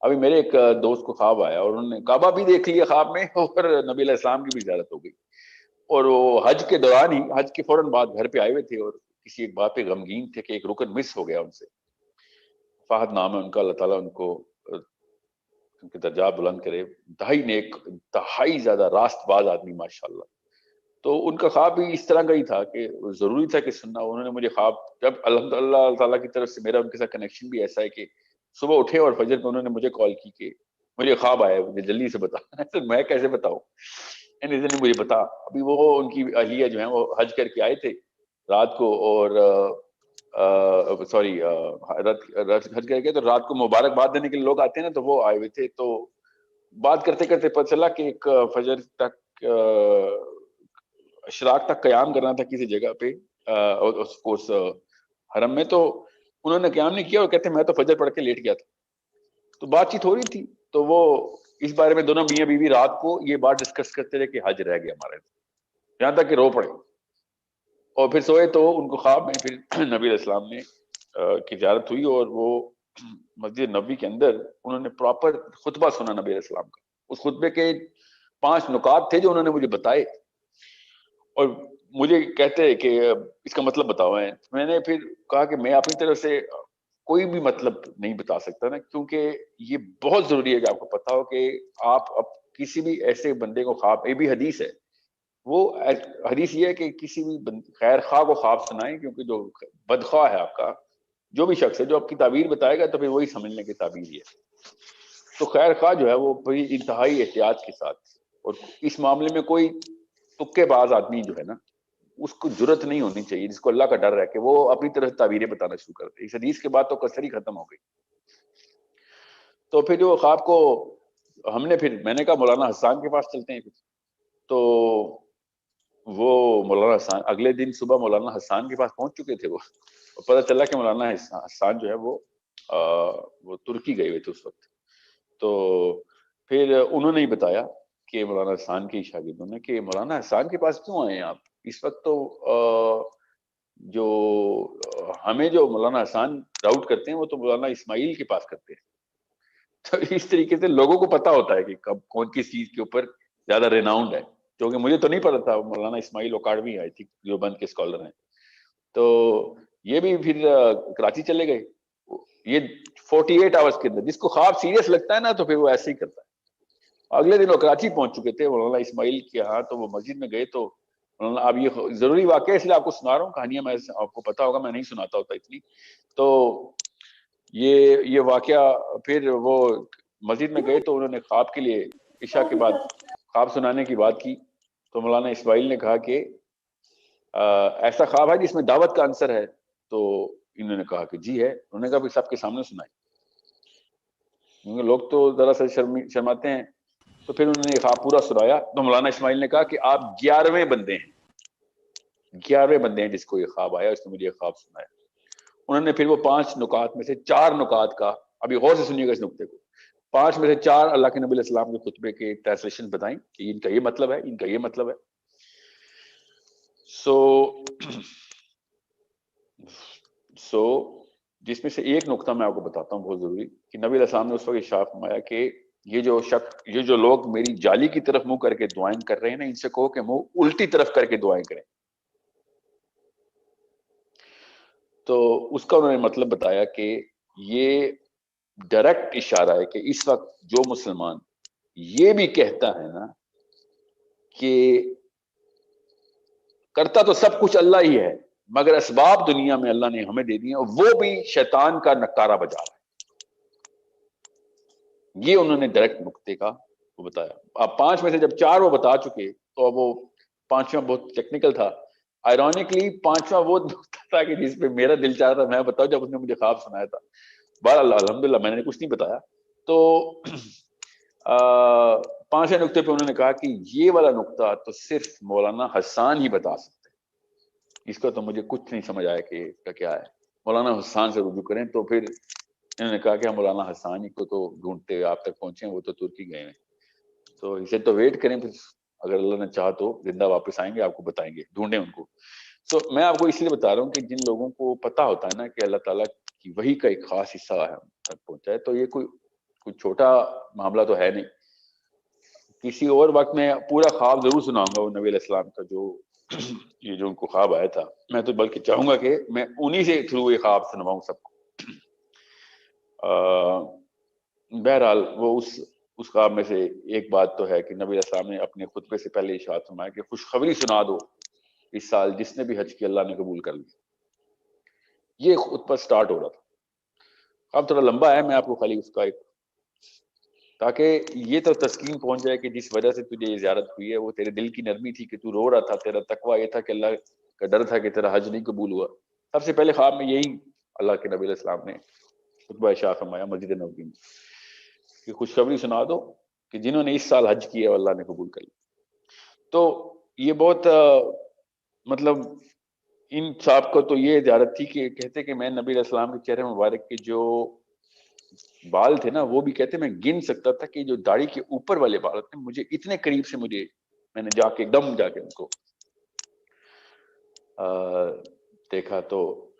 ابھی میرے ایک دوست کو خواب آیا اور انہوں نے کعبہ بھی دیکھ لیا خواب میں اور نبی علیہ السلام کی بھی زیارت ہو گئی. اور وہ حج کے دوران ہی، حج کے فوراً بعد گھر پہ آئے ہوئے تھے اور کسی ایک بات پہ غمگین تھے کہ ایک رکن مس ہو گیا ان سے. فہد نام ہے ان کا، اللہ تعالیٰ ان کو ان کے درجات بلند کرے. انتہائی نیک، انتہائی زیادہ راست باز آدمی ماشاءاللہ. تو ان کا خواب بھی اس طرح کا ہی تھا کہ ضروری تھا کہ سننا. انہوں نے مجھے خواب، جب الحمدللہ اللہ تعالیٰ کی طرف سے میرا ان کے ساتھ کنیکشن بھی ایسا ہے کہ صبح اٹھے اور فجر میں انہوں نے مجھے کال کی کہ مجھے خواب آیا، مجھے جلدی سے بتا. میں کیسے بتاؤں، مجھے بتا. ابھی وہ ان کی اہلیہ جو ہیں وہ حج کر کے آئے تھے رات کو، اور سوری حج کر کے تو رات کو مبارکباد دینے کے لیے لوگ آتے ہیں نا، تو وہ آئے ہوئے تھے. تو بات کرتے کرتے پتہ چلا کہ ایک فجر تک اشراق تک قیام کرنا تھا کسی جگہ پہ اس حرم میں. تو انہوں نے قیام نہیں کیا اور کہتے میں تو فجر پڑھ کے لیٹ گیا تھا. تو بات چیت ہو رہی تھی تو وہ اس بارے میں دونوں میاں بیوی رات کو یہ بات ڈسکس کرتے رہے کہ حج رہ گیا ہمارے، یہاں تک کہ رو پڑے. اور پھر سوئے تو ان کو خواب میں پھر نبی علیہ السلام نے کی زیارت ہوئی اور وہ مسجد نبوی کے اندر انہوں نے پراپر خطبہ سنا نبی علیہ السلام کا. اس خطبے کے 5 نکات تھے جو انہوں نے مجھے بتائے اور مجھے کہتے کہ اس کا مطلب بتاؤ. میں نے پھر کہا کہ میں اپنی طرف سے کوئی بھی مطلب نہیں بتا سکتا نا، کیونکہ یہ بہت ضروری ہے کہ آپ کو پتا ہو کہ آپ اب کسی بھی ایسے بندے کو خواب، یہ بھی حدیث ہے، وہ حدیث یہ ہے کہ کسی بھی خیر خواہ کو خواب سنائیں، کیونکہ جو بدخواہ ہے آپ کا جو بھی شخص ہے جو آپ کی تعبیر بتائے گا تو پھر وہی سمجھنے کی تعبیر ہی ہے. تو خیر خواہ جو ہے وہ بڑی انتہائی احتیاط کے ساتھ، اور اس معاملے میں کوئی تکے باز آدمی جو ہے نا اس کو جرت نہیں ہونی چاہیے، جس کو اللہ کا ڈر ہے کہ وہ اپنی طرف تعبیریں بتانا شروع کرتے. اس حدیث کے بعد تو کثر ہی ختم ہو گئی. تو پھر جو خواب کو ہم نے پھر میں نے کہا مولانا حسان کے پاس چلتے ہیں. تو وہ مولانا حسان اگلے دن صبح مولانا حسان کے پاس پہنچ چکے تھے. وہ پتہ چلا کہ مولانا حسان جو ہے وہ ترکی گئے ہوئے تھے اس وقت. تو پھر انہوں نے ہی بتایا کہ مولانا حسان کے شاگردوں نے کہ مولانا حسان کے پاس کیوں آئے ہیں آپ اس وقت؟ تو جو ہمیں جو مولانا حسان راؤٹ کرتے ہیں وہ تو مولانا اسماعیل کے پاس کرتے ہیں. تو اس طریقے سے لوگوں کو پتا ہوتا ہے کہ کب کون کس چیز کے اوپر زیادہ ریناؤنڈ ہے، کیونکہ مجھے تو نہیں پتا تھا. مولانا اسماعیل اوکاڑوی آئی تھی جو بند کے اسکالر ہیں. تو یہ بھی پھر کراچی چلے گئے. یہ 48 آورس کے اندر، جس کو خواب سیریس لگتا ہے نا تو پھر وہ ایسے ہی کرتا ہے. اگلے دن وہ کراچی پہنچ چکے تھے مولانا اسماعیل کے ہاں. تو وہ مسجد میں گئے تو مولانا، اب یہ ضروری واقعہ اس لیے آپ کو سنا رہا ہوں، کہانیاں میں آپ کو پتا ہوگا میں نہیں سناتا ہوتا اتنی. تو یہ واقعہ پھر وہ مسجد میں گئے تو انہوں نے خواب کے لیے عشاء کے بعد خواب سنانے کی بات کی. تو مولانا اسماعیل نے کہا کہ ایسا خواب ہے جس میں دعوت کا عنصر ہے؟ تو انہوں نے کہا کہ جی ہے. انہوں نے کہا سب کے سامنے سنائے، کیونکہ لوگ تو ذرا سے شرماتے ہیں. تو پھر انہوں نے یہ خواب پورا سنایا. تو مولانا اسماعیل نے کہا کہ آپ 11ویں بندے ہیں جس کو یہ خواب آیا، اس نے مجھے یہ خواب سنایا. انہوں نے پھر وہ 5 نکات میں سے 4 نکات کا، ابھی غور سے سنیے گا اس نقطے کو، 5 میں سے 4 اللہ کے نبی علیہ السلام کے خطبے کے ٹرانسلیشن بتائیں کہ ان کا یہ مطلب ہے، ان کا یہ مطلب ہے. سو جس میں سے ایک نقطہ میں آپ کو بتاتا ہوں بہت ضروری، کہ نبی علیہ السلام نے اس وقت ارشاد فرمایا کہ یہ جو لوگ میری جالی کی طرف منہ کر کے دعائیں کر رہے ہیں نا، ان سے کہو کہ منہ الٹی طرف کر کے دعائیں کریں. تو اس کا انہوں نے مطلب بتایا کہ یہ ڈائریکٹ اشارہ ہے کہ اس وقت جو مسلمان یہ بھی کہتا ہے نا کہ کرتا تو سب کچھ اللہ ہی ہے مگر اسباب دنیا میں اللہ نے ہمیں دے دیے، اور وہ بھی شیطان کا نکارہ بجا رہا ہے. یہ انہوں نے ڈائریکٹ نقطے کا وہ بتایا. اب 5 میں سے جب 4 وہ بتا چکے تو اب وہ 5واں بہت ٹیکنیکل تھا. آئرونکلی 5واں وہ نقطہ تھا کہ جس پہ میرا دل چاہ رہا تھا میں بتاؤں جب اس نے مجھے خواب سنایا تھا. بہرحال الحمدللہ میں نے کچھ نہیں بتایا. تو 5ویں نقطے پہ انہوں نے کہا کہ یہ والا نقطہ تو صرف مولانا حسان ہی بتا سکتے ہیں، اس کا تو مجھے کچھ نہیں سمجھ آیا کہ اس کا کیا ہے. مولانا حسان سے رجوع کریں. تو پھر انہوں نے کہا کہ ہم مولانا حسانی کو تو ڈھونڈتے آپ تک پہنچے ہیں، وہ تو ترکی گئے ہیں، تو اسے تو ویٹ کریں، پھر اگر اللہ نے چاہا تو زندہ واپس آئیں گے، آپ کو بتائیں گے، ڈھونڈیں ان کو. تو میں آپ کو اس لیے بتا رہا ہوں کہ جن لوگوں کو پتا ہوتا ہے نا کہ اللہ تعالیٰ کی وحی کا ایک خاص حصہ ہے تک پہنچا ہے، تو یہ کوئی کوئی چھوٹا معاملہ تو ہے نہیں. کسی اور وقت میں پورا خواب ضرور سناؤں گا وہ نبی علیہ السلام کا جو یہ جو ان کو خواب آیا تھا. میں تو بلکہ چاہوں گا کہ میں انہی سے تھرو یہ خواب سنواؤں سب کو. بہرحال وہ اس خواب میں سے ایک بات تو ہے کہ نبی علیہ السلام نے اپنے خطبے سے پہلے ارشاد فرمایا کہ خوشخبری سنا دو اس سال جس نے بھی حج کیا اللہ نے قبول کر لیا. یہ خطبہ سٹارٹ ہو رہا تھا. اب تھوڑا لمبا ہے, میں آپ کو خالی اس کا ایک تاکہ یہ تو تسکین پہنچ جائے کہ جس وجہ سے تجھے یہ زیارت ہوئی ہے وہ تیرے دل کی نرمی تھی کہ تو رو رہا تھا, تیرا تقوی یہ تھا کہ اللہ کا ڈر تھا کہ تیرا حج نہیں قبول ہوا. سب سے پہلے خواب میں یہی اللہ کے نبی علیہ السلام نے خطبہ ارشاد فرمایا مسجد نبوی میں کہ خوشخبری سنا دو کہ جنہوں نے اس سال حج کیا اللہ نے قبول کر لیا. تو یہ بہت مطلب ان صاحب کو تو یہ زیارت تھی کہ کہتے کہ میں نبی علیہ السلام کے چہرے مبارک کے جو بال تھے نا وہ بھی کہتے میں گن سکتا تھا کہ جو داڑھی کے اوپر والے بال تھے مجھے اتنے قریب سے میں نے جا کے ایک دم جا کے ان کو دیکھا. تو